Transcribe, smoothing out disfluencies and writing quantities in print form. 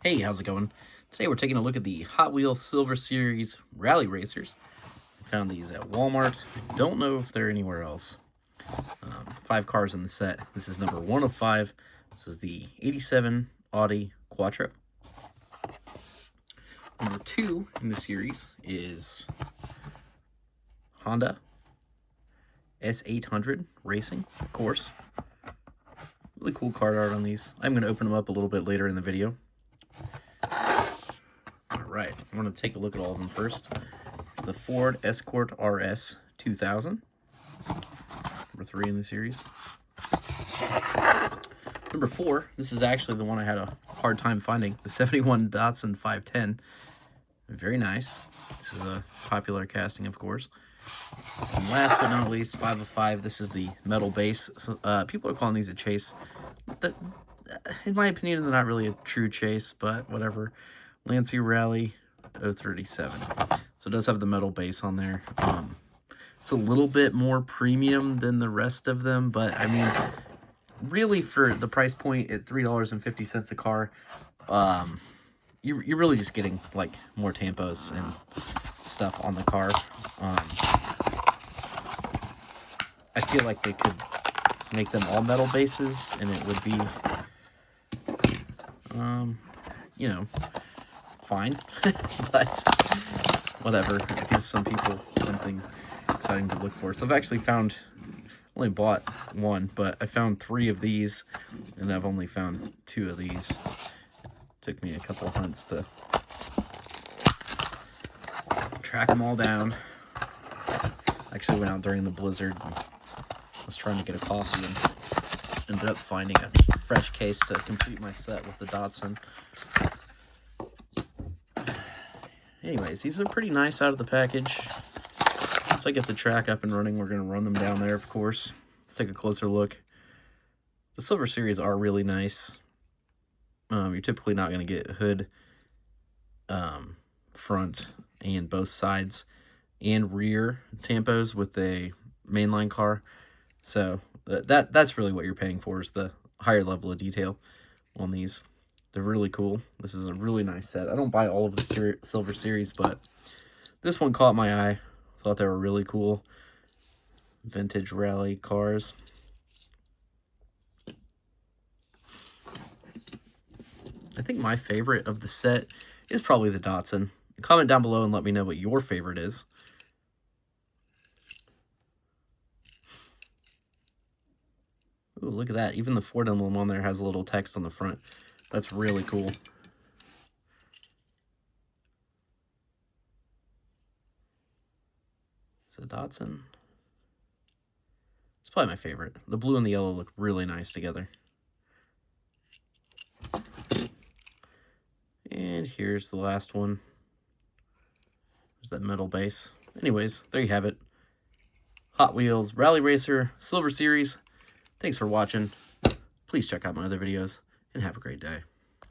Hey, how's it going? Today we're taking a look at the Hot Wheels Silver Series Rally Racers. I found these at Walmart. I don't know if they're anywhere else. 5 cars in the set. This is number 1 of 5. This is the 87 Audi Quattro. Number 2 in the series is Honda S800 Racing, of course. Really cool card art on these. I'm going to open them up a little bit later in the video. Alright, I'm going to take a look at all of them first. There's the Ford Escort RS 2000. Number 3 in the series. Number 4, this is actually the one I had a hard time finding. The 71 Datsun 510. Very nice. This is a popular casting, of course. And last but not least, 5 of 5. This is the metal base. So, people are calling these a chase. In my opinion, they're not really a true chase, but whatever. Lancia Rally 037. So it does have the metal base on there. It's a little bit more premium than the rest of them, but I mean, really for the price point at $3.50 a car, you're really just getting like more tampos and stuff on the car. I feel like they could make them all metal bases and it would be, you know, fine. But whatever, it gives some people something exciting to look for. So I've actually found, only bought 1, but I found 3 of these, and I've only found 2 of these. It took me a couple of hunts to track them all down. I actually went out during the blizzard and was trying to get a coffee and ended up finding a fresh case to complete my set with the Datsun. Anyways, these are pretty nice out of the package. Once I get the track up and running, we're going to run them down there, of course. Let's take a closer look. The Silver Series are really nice. You're typically not going to get hood, front, and both sides and rear tampos with a mainline car. So that's really what you're paying for, is the higher level of detail on these. They're really cool. This is a really nice set. I don't buy all of the Silver Series, but this one caught my eye. Thought they were really cool. Vintage rally cars. I think my favorite of the set is probably the Datsun. Comment down below and let me know what your favorite is. Ooh, look at that. Even the Ford emblem on there has a little text on the front. That's really cool. So Datsun. It's probably my favorite. The blue and the yellow look really nice together. And here's the last one. There's that metal base. Anyways, there you have it. Hot Wheels Rally Racer Silver Series. Thanks for watching. Please check out my other videos and have a great day.